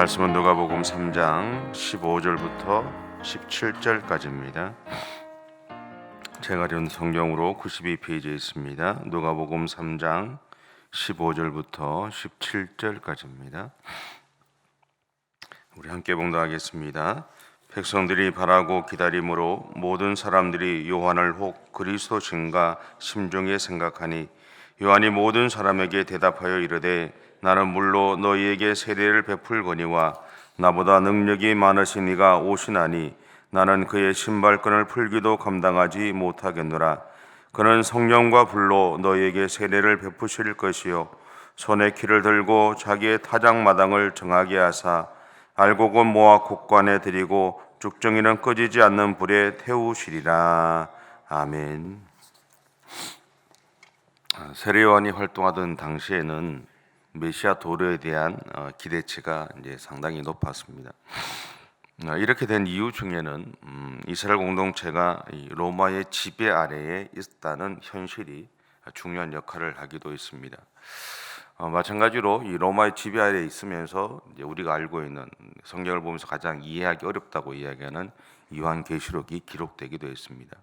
말씀은 누가복음 3장 15절부터 17절까지입니다. 제가 읽은 성경으로 92페이지에 있습니다. 누가복음 3장 15절부터 17절까지입니다. 우리 함께 봉독하겠습니다. 백성들이 바라고 기다림으로 모든 사람들이 요한을 혹 그리스도신가 심중에 생각하니 요한이 모든 사람에게 대답하여 이르되 나는 물로 너희에게 세례를 베풀거니와 나보다 능력이 많으신 이가 오시나니 나는 그의 신발끈을 풀기도 감당하지 못하겠노라. 그는 성령과 불로 너희에게 세례를 베푸실 것이요 손에 키를 들고 자기의 타작마당을 정하게 하사 알곡은 모아 곡관에 들이고 쭉정이는 꺼지지 않는 불에 태우시리라. 아멘. 세례 요한이 활동하던 당시에는 메시아 도료에 대한 기대치가 이제 상당히 높았습니다. 이렇게 된 이유 중에는 이스라엘 공동체가 로마의 지배 아래에 있다는 현실이 중요한 역할을 하기도 했습니다. 마찬가지로 이 로마의 지배 아래에 있으면서 이제 우리가 알고 있는 성경을 보면서 가장 이해하기 어렵다고 이야기하는 요한계시록이 기록되기도 했습니다.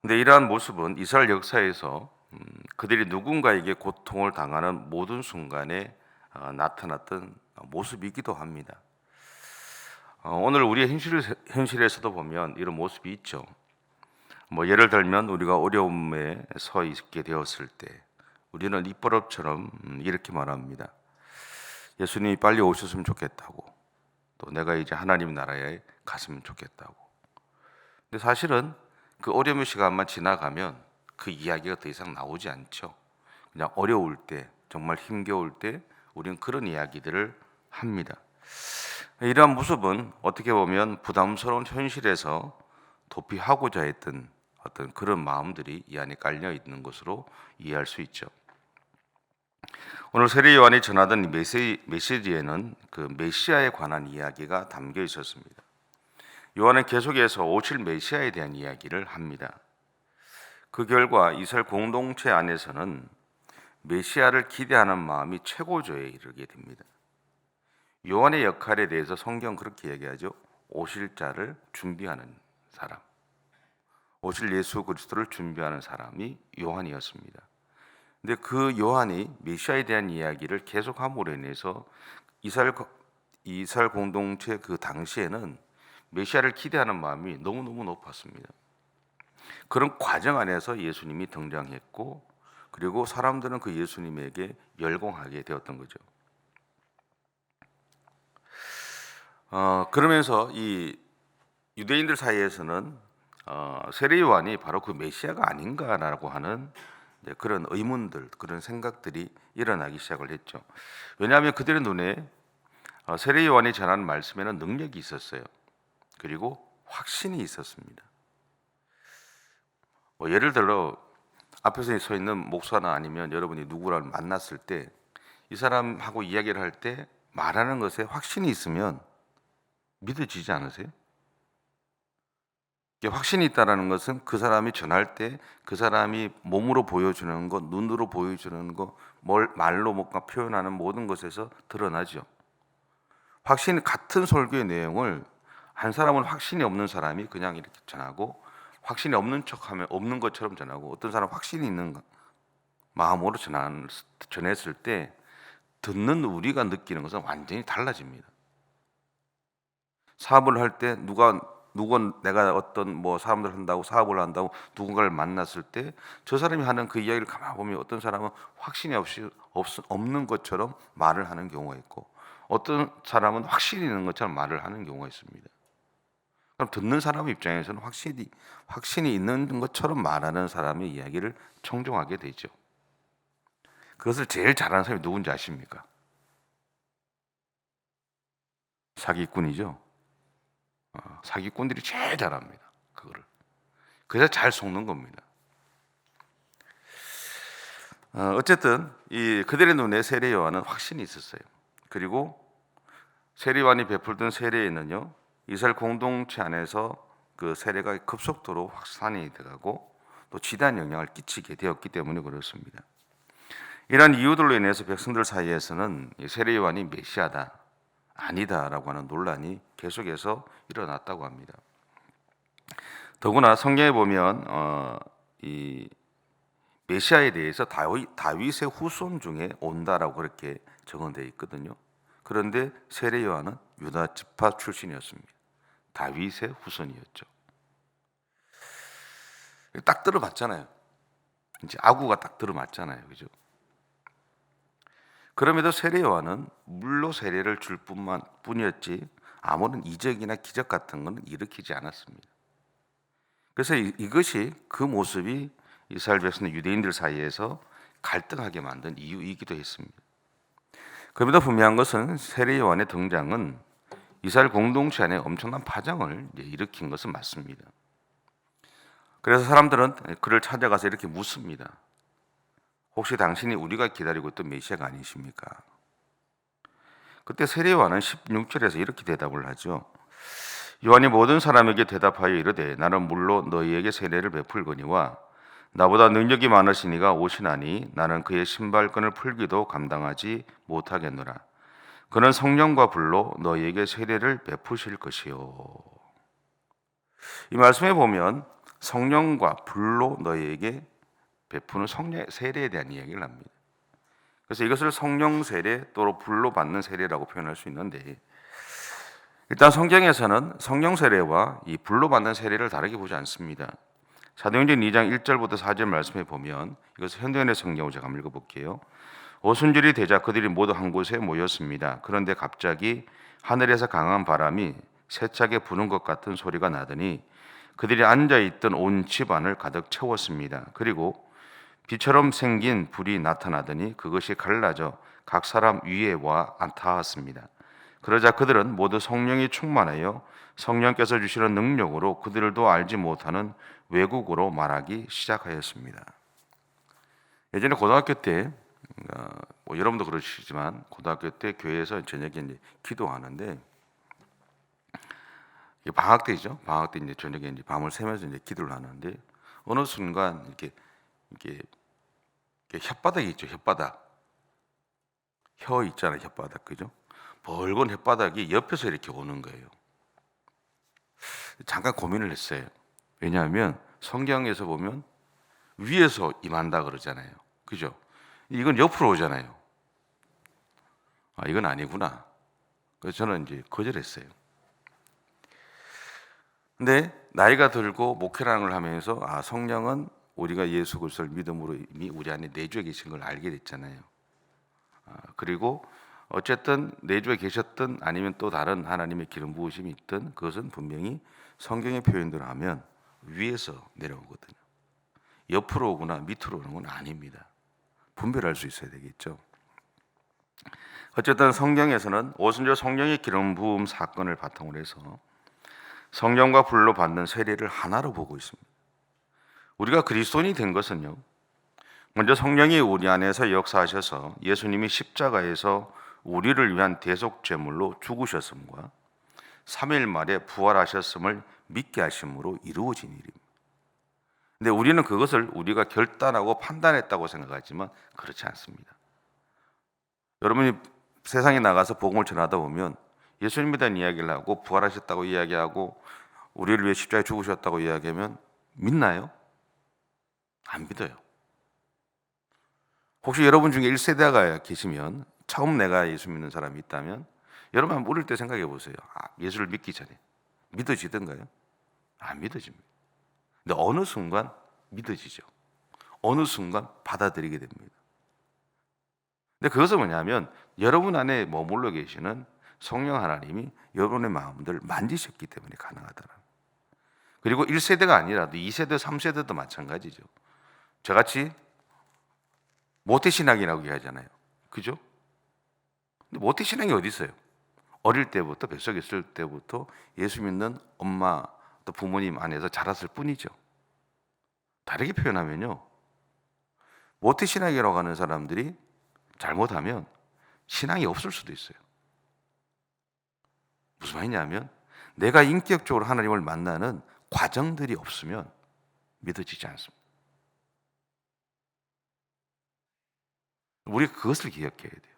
근데 이러한 모습은 이스라엘 역사에서 그들이 누군가에게 고통을 당하는 모든 순간에 나타났던 모습이기도 합니다. 오늘 우리의 현실에서도 보면 이런 모습이 있죠. 예를 들면 우리가 어려움에 서 있게 되었을 때 우리는 입버릇처럼 이렇게 말합니다. 예수님이 빨리 오셨으면 좋겠다고, 또 내가 이제 하나님 나라에 갔으면 좋겠다고. 근데 사실은 그 어려움의 시간만 지나가면 그 이야기가 더 이상 나오지 않죠. 그냥 어려울 때, 정말 힘겨울 때 우리는 그런 이야기들을 합니다. 이러한 모습은 어떻게 보면 부담스러운 현실에서 도피하고자 했던 어떤 그런 마음들이 이 안에 깔려 있는 것으로 이해할 수 있죠. 오늘 세례 요한이 전하던 메시지에는 그 메시아에 관한 이야기가 담겨 있었습니다. 요한은 계속해서 오실 메시아에 대한 이야기를 합니다. 그 결과 이스라엘 공동체 안에서는 메시아를 기대하는 마음이 최고조에 이르게 됩니다. 요한의 역할에 대해서 성경 그렇게 얘기하죠. 오실 자를 준비하는 사람, 오실 예수 그리스도를 준비하는 사람이 요한이었습니다. 근데 그 요한이 메시아에 대한 이야기를 계속함으로 인해서 이스라엘 공동체 그 당시에는 메시아를 기대하는 마음이 너무너무 높았습니다. 그런 과정 안에서 예수님이 등장했고, 그리고 사람들은 그 예수님에게 열공하게 되었던 거죠. 그러면서 이 유대인들 사이에서는 세례 요한이 바로 그 메시아가 아닌가라고 하는 그런 의문들, 그런 생각들이 일어나기 시작을 했죠. 왜냐하면 그들의 눈에 세례 요한이 전하는 말씀에는 능력이 있었어요. 그리고 확신이 있었습니다. 예를 들어 앞에서 서 있는 목사나 아니면 여러분이 누구를 만났을 때 이 사람하고 이야기를 할 때 말하는 것에 확신이 있으면 믿어지지 않으세요? 확신이 있다는 것은 그 사람이 전할 때 그 사람이 몸으로 보여주는 것, 눈으로 보여주는 것, 말로 뭔가 표현하는 모든 것에서 드러나죠. 확신이 같은 설교의 내용을 한 사람은 확신이 없는 사람이 그냥 이렇게 전하고, 확신이 없는 척하면 없는 것처럼 전하고, 어떤 사람은 확신이 있는 마음으로 전했을 때 듣는 우리가 느끼는 것은 완전히 달라집니다. 사업을 할 때 내가 어떤 사람들 한다고 사업을 한다고 누군가를 만났을 때 저 사람이 하는 그 이야기를 가만 보면 어떤 사람은 확신이 없는 것처럼 말을 하는 경우가 있고, 어떤 사람은 확신이 있는 것처럼 말을 하는 경우가 있습니다. 그럼 듣는 사람 입장에서는 확신이 있는 것처럼 말하는 사람의 이야기를 청종하게 되죠. 그것을 제일 잘하는 사람이 누군지 아십니까? 사기꾼이죠. 사기꾼들이 제일 잘합니다. 그거를. 그래서 잘 속는 겁니다. 어쨌든 그들의 눈에 세례 요한은 확신이 있었어요. 그리고 세례 요한이 베풀던 세례에는요, 이스라엘 공동체 안에서 그 세례가 급속도로 확산이 되고 또 지대한 영향을 끼치게 되었기 때문에 그렇습니다. 이러한 이유들로 인해서 백성들 사이에서는 이 세례 요한이 메시아다, 아니다라고 하는 논란이 계속해서 일어났다고 합니다. 더구나 성경에 보면 이 메시아에 대해서 다윗의 후손 중에 온다라고 그렇게 적언되어 있거든요. 그런데 세례 요한은 유다 지파 출신이었습니다. 다윗의 후손이었죠. 딱 들어맞잖아요. 이제 아구가 딱 들어맞잖아요, 그죠? 그럼에도 세례 요한은 물로 세례를 줄 뿐이었지 아무런 이적이나 기적 같은 것은 일으키지 않았습니다. 그래서 이것이 그 모습이 이스라엘 백성 유대인들 사이에서 갈등하게 만든 이유이기도 했습니다. 그보다 분명한 것은 세례 요한의 등장은 이스라엘 공동체 안에 엄청난 파장을 일으킨 것은 맞습니다. 그래서 사람들은 그를 찾아가서 이렇게 묻습니다. 혹시 당신이 우리가 기다리고 있던 메시아가 아니십니까? 그때 세례 요한은 16절에서 이렇게 대답을 하죠. 요한이 모든 사람에게 대답하여 이르되 나는 물로 너희에게 세례를 베풀거니와 나보다 능력이 많으시니가 오시나니 나는 그의 신발끈을 풀기도 감당하지 못하겠노라. 그는 성령과 불로 너희에게 세례를 베푸실 것이요. 이 말씀에 보면 성령과 불로 너희에게 베푸는 성령 세례에 대한 이야기를 합니다. 그래서 이것을 성령 세례 또는 불로 받는 세례라고 표현할 수 있는데, 일단 성경에서는 성령 세례와 이 불로 받는 세례를 다르게 보지 않습니다. 사도행전 2장 1절부터 4절 말씀에 보면, 이것을 현대인의 성경으로 제가 한번 읽어볼게요. 오순절이 되자 그들이 모두 한 곳에 모였습니다. 그런데 갑자기 하늘에서 강한 바람이 세차게 부는 것 같은 소리가 나더니 그들이 앉아있던 온 집안을 가득 채웠습니다. 그리고 비처럼 생긴 불이 나타나더니 그것이 갈라져 각 사람 위에 와 닿았습니다. 그러자 그들은 모두 성령이 충만하여 성령께서 주시는 능력으로 그들도 알지 못하는 외국어로 말하기 시작하였습니다. 예전에 고등학교 때, 여러분도 그러시지만 고등학교 때 교회에서 저녁에 이제 기도하는데, 방학 때죠. 방학 때 이제 저녁에 이제 밤을 새면서 이제 기도를 하는데 어느 순간 이렇게 혓바닥이 있죠. 혓바닥. 혀 있잖아요. 혓바닥. 그죠? 벌건 혓바닥이 옆에서 이렇게 오는 거예요. 잠깐 고민을 했어요. 왜냐하면 성경에서 보면 위에서 임한다 그러잖아요. 그죠? 이건 옆으로 오잖아요. 아, 이건 아니구나. 그래서 저는 이제 거절했어요. 근데 나이가 들고 목회라는 걸 하면서 성령은 우리가 예수 그리스도를 믿음으로 이미 우리 안에 내주에 계신 걸 알게 됐잖아요. 그리고 어쨌든 내주에 계셨든 아니면 또 다른 하나님의 기름 부으심이 있든 그것은 분명히 성경의 표현대로 하면 위에서 내려오거든요. 옆으로 오거나 밑으로 오는 건 아닙니다. 분별할 수 있어야 되겠죠. 어쨌든 성경에서는 오순절 성령의 기름 부음 사건을 바탕으로 해서 성령과 불로 받는 세례를 하나로 보고 있습니다. 우리가 그리스도인이 된 것은요, 먼저 성령이 우리 안에서 역사하셔서 예수님이 십자가에서 우리를 위한 대속제물로 죽으셨음과 3일 만에 부활하셨음을 믿게 하심으로 이루어진 일입니다. 근데 우리는 그것을 우리가 결단하고 판단했다고 생각하지만 그렇지 않습니다. 여러분이 세상에 나가서 복음을 전하다 보면 예수님에 대한 이야기를 하고 부활하셨다고 이야기하고 우리를 위해 십자가에 죽으셨다고 이야기하면 믿나요? 안 믿어요. 혹시 여러분 중에 1세대가 계시면 처음 내가 예수 믿는 사람이 있다면 여러분 한번 어릴 때 생각해 보세요. 예수를 믿기 전에 믿어지던가요? 안 믿어집니다. 근데 어느 순간 믿어지죠. 어느 순간 받아들이게 됩니다. 근데 그것은 뭐냐면 여러분 안에 머물러 계시는 성령 하나님이 여러분의 마음들을 만지셨기 때문에 가능하더라. 그리고 1세대가 아니라도 2세대, 3세대도 마찬가지죠. 저같이 모태신앙이라고 얘기하잖아요. 그죠? 근데 모태신앙이 어디 있어요? 어릴 때부터, 뱃속에 있을 때부터 예수 믿는 엄마 또 부모님 안에서 자랐을 뿐이죠. 다르게 표현하면요, 모태신앙이라고 하는 사람들이 잘못하면 신앙이 없을 수도 있어요. 무슨 말이냐면 내가 인격적으로 하나님을 만나는 과정들이 없으면 믿어지지 않습니다. 우리가 그것을 기억해야 돼요.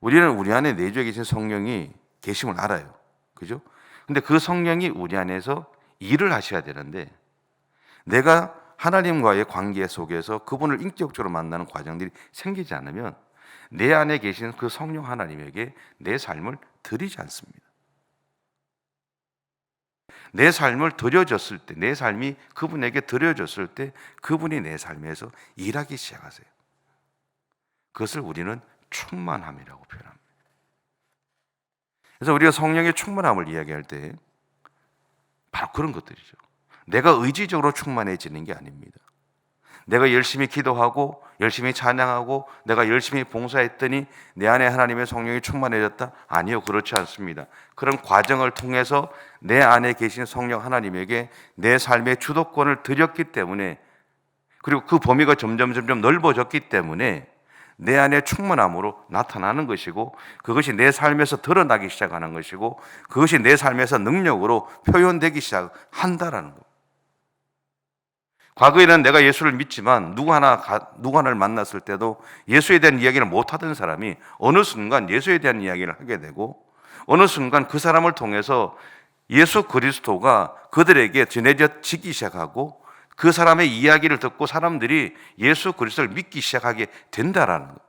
우리는 우리 안에 내주에 계신 성령이 계심을 알아요. 그죠? 근데 그 성령이 우리 안에서 일을 하셔야 되는데, 내가 하나님과의 관계 속에서 그분을 인격적으로 만나는 과정들이 생기지 않으면 내 안에 계신 그 성령 하나님에게 내 삶을 드리지 않습니다. 내 삶을 드려졌을 때, 내 삶이 그분에게 드려졌을 때 그분이 내 삶에서 일하기 시작하세요. 그것을 우리는 충만함이라고 표현합니다. 그래서 우리가 성령의 충만함을 이야기할 때 바로 그런 것들이죠. 내가 의지적으로 충만해지는 게 아닙니다. 내가 열심히 기도하고 열심히 찬양하고 내가 열심히 봉사했더니 내 안에 하나님의 성령이 충만해졌다? 아니요, 그렇지 않습니다. 그런 과정을 통해서 내 안에 계신 성령 하나님에게 내 삶의 주도권을 드렸기 때문에, 그리고 그 범위가 점점 넓어졌기 때문에 내 안에 충만함으로 나타나는 것이고, 그것이 내 삶에서 드러나기 시작하는 것이고, 그것이 내 삶에서 능력으로 표현되기 시작한다라는 것. 과거에는 내가 예수를 믿지만 누구 하나를 만났을 때도 예수에 대한 이야기를 못하던 사람이 어느 순간 예수에 대한 이야기를 하게 되고, 어느 순간 그 사람을 통해서 예수 그리스도가 그들에게 전해지기 시작하고, 그 사람의 이야기를 듣고 사람들이 예수 그리스도를 믿기 시작하게 된다라는 것.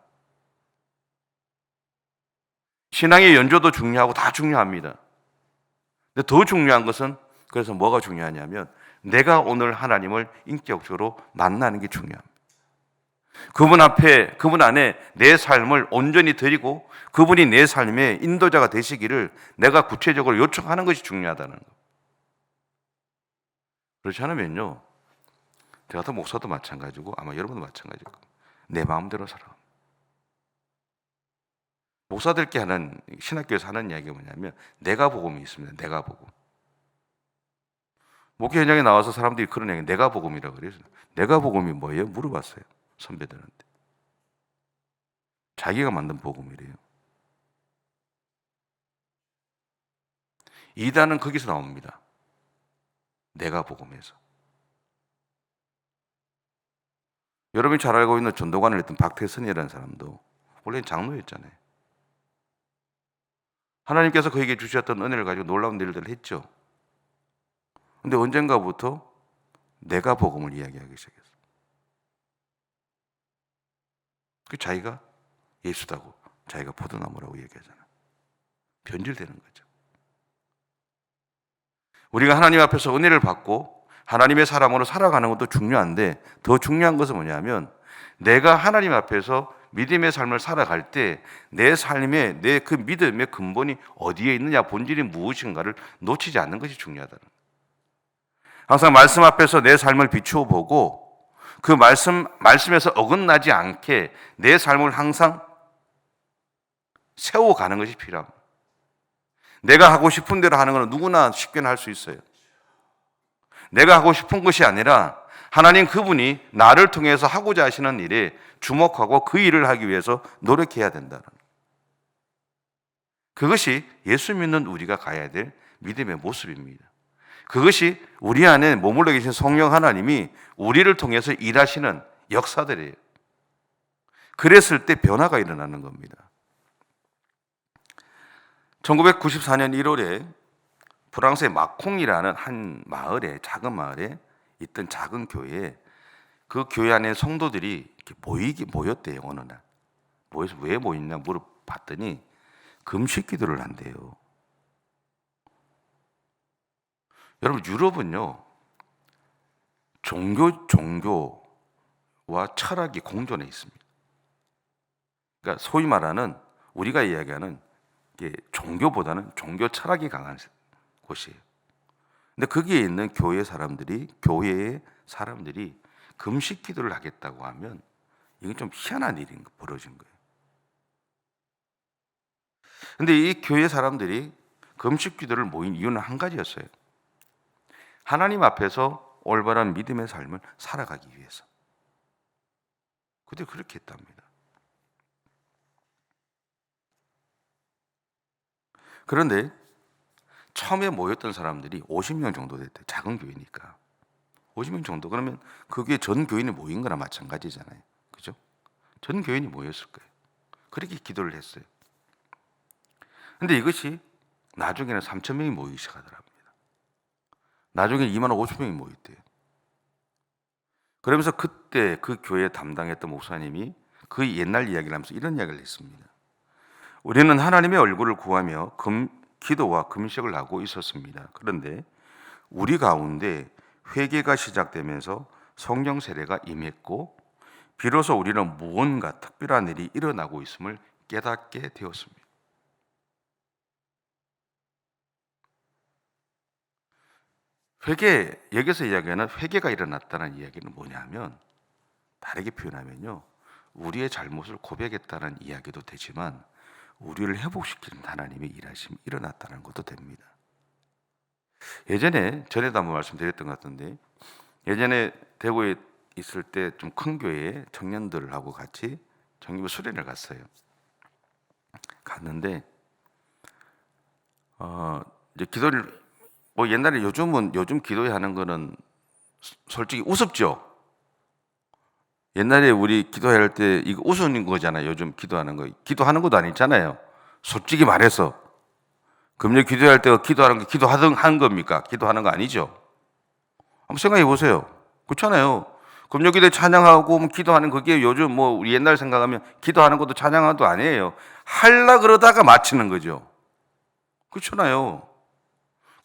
신앙의 연조도 중요하고 다 중요합니다. 근데 더 중요한 것은, 그래서 뭐가 중요하냐면 내가 오늘 하나님을 인격적으로 만나는 게 중요합니다. 그분 앞에, 그분 안에 내 삶을 온전히 드리고 그분이 내 삶의 인도자가 되시기를 내가 구체적으로 요청하는 것이 중요하다는 것. 그렇지 않으면요, 저 같은 목사도 마찬가지고 아마 여러분도 마찬가지일 겁니다. 내 마음대로 살아. 목사들께 하는, 신학교에서 하는 이야기가 뭐냐면 내가 복음이 있습니다. 내가 복음. 목회 현장에 나와서 사람들이 그런 얘기, 내가 복음이라고 그래요. 내가 복음이 뭐예요? 물어봤어요, 선배들한테. 자기가 만든 복음이래요. 이단은 거기서 나옵니다. 내가 복음에서. 여러분이 잘 알고 있는 전도관을 했던 박태선이라는 사람도 원래는 장로였잖아요. 하나님께서 그에게 주셨던 은혜를 가지고 놀라운 일들을 했죠. 근데 언젠가부터 내가 복음을 이야기하기 시작했어요. 그 자기가 예수다고, 자기가 포도나무라고 얘기하잖아요. 변질되는 거죠. 우리가 하나님 앞에서 은혜를 받고 하나님의 사람으로 살아가는 것도 중요한데, 더 중요한 것은 뭐냐면 내가 하나님 앞에서 믿음의 삶을 살아갈 때 내 삶의, 내 그 믿음의 근본이 어디에 있느냐, 본질이 무엇인가를 놓치지 않는 것이 중요하다는 거예요. 항상 말씀 앞에서 내 삶을 비추어 보고 그 말씀에서 어긋나지 않게 내 삶을 항상 세워가는 것이 필요합니다. 내가 하고 싶은 대로 하는 건 누구나 쉽게는 할 수 있어요. 내가 하고 싶은 것이 아니라 하나님 그분이 나를 통해서 하고자 하시는 일에 주목하고 그 일을 하기 위해서 노력해야 된다는 거예요. 그것이 예수 믿는 우리가 가야 될 믿음의 모습입니다. 그것이 우리 안에 머물러 계신 성령 하나님이 우리를 통해서 일하시는 역사들이에요. 그랬을 때 변화가 일어나는 겁니다. 1994년 1월에 프랑스의 마콩이라는 한 마을에, 작은 마을에 있던 작은 교회에, 그 교회 안에 성도들이 이렇게 모였대요. 어느 날 모여서 왜 모였냐 물어봤더니 금식 기도를 한대요. 여러분, 유럽은요 종교와 철학이 공존해 있습니다. 그러니까 소위 말하는, 우리가 이야기하는 종교보다는 종교 철학이 강한 곳이에요. 근데 거기에 있는 교회의 사람들이 금식 기도를 하겠다고 하면 이건 좀 희한한 일이 벌어진 거예요. 근데 이 교회 사람들이 금식 기도를 모인 이유는 한 가지였어요. 하나님 앞에서 올바른 믿음의 삶을 살아가기 위해서. 그들이 그렇게 했답니다. 그런데 처음에 모였던 사람들이 50명 정도 됐대요. 작은 교회니까 50명 정도. 그러면 그게 전 교인이 모인 거나 마찬가지잖아요. 그죠? 전 교인이 모였을 거예요. 그렇게 기도를 했어요. 근데 이것이 나중에는 3천 명이 모이기 시작하더랍니다. 나중에 2만 5천 명이 모였대요. 그러면서 그때 그 교회 담당했던 목사님이 그 옛날 이야기를 하면서 이런 이야기를 했습니다. 우리는 하나님의 얼굴을 구하며 기도와 금식을 하고 있었습니다. 그런데 우리 가운데 회개가 시작되면서 성령 세례가 임했고 비로소 우리는 무언가 특별한 일이 일어나고 있음을 깨닫게 되었습니다. 여기서 이야기하는 회개가 일어났다는 이야기는 뭐냐면, 다르게 표현하면요, 우리의 잘못을 고백했다는 이야기도 되지만 우리를 회복시키는 하나님의 일하심이 일어났다는 것도 됩니다. 전에도 한번 말씀드렸던 것 같은데, 예전에 대구에 있을 때 좀 큰 교회에 청년들하고 같이 정기부 수련을 갔어요. 갔는데 이제 기도를 옛날에 요즘 기도회 하는 거는 솔직히 우습죠. 옛날에 우리 기도할 때 이거 웃는 거잖아요. 요즘 기도하는 거. 기도하는 것도 아니잖아요. 솔직히 말해서 금요 기도할 때 기도하는 게 하는 겁니까? 기도하는 거 아니죠. 한번 생각해 보세요. 그렇잖아요. 금요 기도에 찬양하고 기도하는 그게 요즘 우리 옛날 생각하면 기도하는 것도 찬양하는 것도 아니에요. 할라 그러다가 마치는 거죠. 그렇잖아요.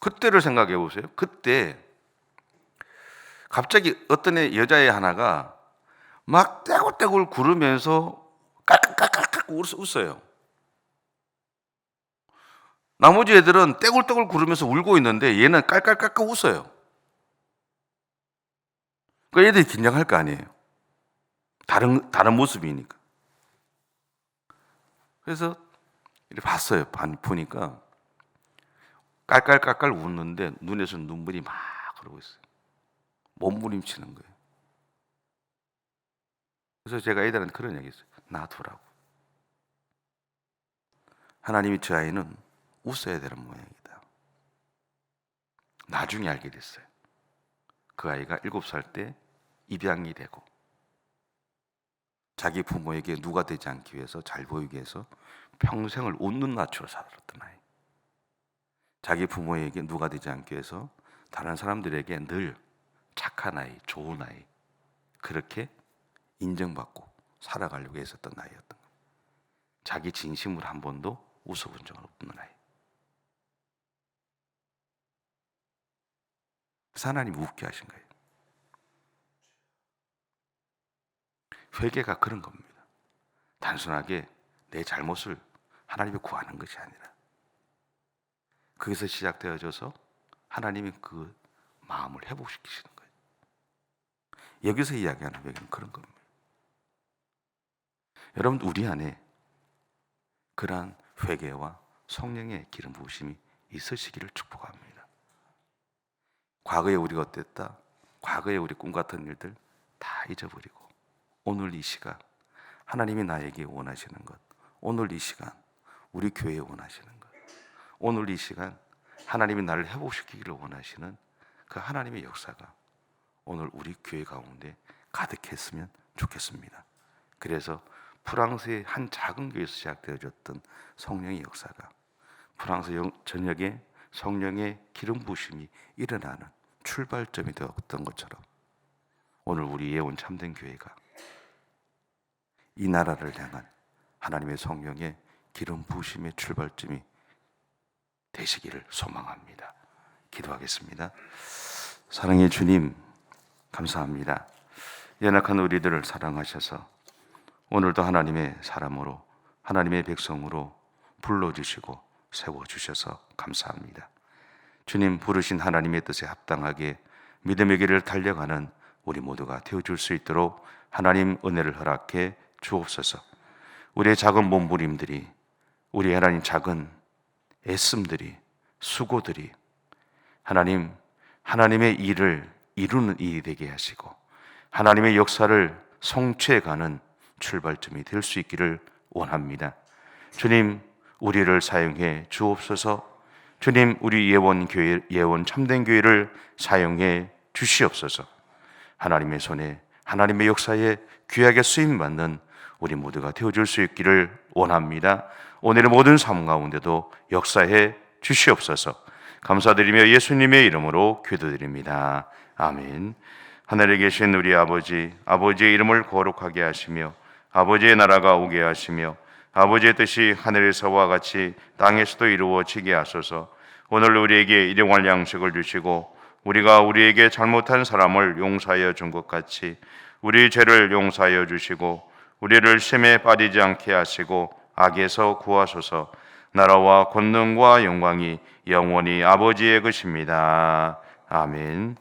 그때를 생각해 보세요. 그때 갑자기 어떤 여자애 하나가 막 떼굴떼굴 구르면서 깔깔깔깔 웃어요. 나머지 애들은 떼굴떼굴 구르면서 울고 있는데 얘는 깔깔깔깔 웃어요. 그 애들이 긴장할 거 아니에요. 다른 모습이니까. 그래서 이렇게 봤어요. 보니까 깔깔깔깔 웃는데 눈에서 눈물이 막 흐르고 있어요. 몸부림치는 거예요. 그래서 제가 애들한테 그런 얘기 했어요. 놔두라고. 하나님이 저 아이는 웃어야 되는 모양이다. 나중에 알게 됐어요. 그 아이가 7살 때 입양이 되고 자기 부모에게 누가 되지 않기 위해서, 잘 보이기 위해서 평생을 웃는 낯으로 살았던 아이. 자기 부모에게 누가 되지 않기 위해서 다른 사람들에게 늘 착한 아이, 좋은 아이, 그렇게 인정받고 살아가려고 했었던 아이였던 거예요. 자기 진심으로 한 번도 웃어본 적은 없는 아이. 그래서 하나님이 웃게 하신 거예요. 회개가 그런 겁니다. 단순하게 내 잘못을 하나님이 구하는 것이 아니라 거기서 시작되어져서 하나님이 그 마음을 회복시키시는 거예요. 여기서 이야기하는 회개는 그런 겁니다. 여러분, 우리 안에 그러한 회개와 성령의 기름 부으심이 있으시기를 축복합니다. 과거에 우리가 어땠다? 과거에 우리 꿈 같은 일들 다 잊어버리고 오늘 이 시간 하나님이 나에게 원하시는 것, 오늘 이 시간 우리 교회에 원하시는 것, 오늘 이 시간 하나님이 나를 회복시키기를 원하시는 그 하나님의 역사가 오늘 우리 교회 가운데 가득했으면 좋겠습니다. 그래서 프랑스의 한 작은 교회에서 시작되어졌던 성령의 역사가 프랑스 전역에 성령의 기름 부으심이 일어나는 출발점이 되었던 것처럼 오늘 우리 예원 참된 교회가 이 나라를 향한 하나님의 성령의 기름 부으심의 출발점이 되시기를 소망합니다. 기도하겠습니다. 사랑의 주님, 감사합니다. 연약한 우리들을 사랑하셔서 오늘도 하나님의 사람으로, 하나님의 백성으로 불러주시고 세워주셔서 감사합니다. 주님, 부르신 하나님의 뜻에 합당하게 믿음의 길을 달려가는 우리 모두가 되어줄 수 있도록 하나님 은혜를 허락해 주옵소서. 우리의 작은 몸부림들이, 우리 하나님 작은 애씀들이, 수고들이 하나님의 일을 이루는 일이 되게 하시고 하나님의 역사를 성취해가는 출발점이 될 수 있기를 원합니다. 주님, 우리를 사용해 주옵소서. 주님, 우리 예원 참된 교회를 사용해 주시옵소서. 하나님의 손에, 하나님의 역사에 귀하게 쓰임받는 우리 모두가 되어줄 수 있기를 원합니다. 오늘의 모든 삶 가운데도 역사해 주시옵소서. 감사드리며 예수님의 이름으로 기도드립니다. 아멘. 하늘에 계신 우리 아버지, 아버지의 이름을 거룩하게 하시며 아버지의 나라가 오게 하시며 아버지의 뜻이 하늘에서와 같이 땅에서도 이루어지게 하소서. 오늘 우리에게 일용할 양식을 주시고 우리가 우리에게 잘못한 사람을 용서하여 준 것 같이 우리 죄를 용서하여 주시고 우리를 시험에 빠지지 않게 하시고 악에서 구하소서. 나라와 권능과 영광이 영원히 아버지의 것입니다. 아멘.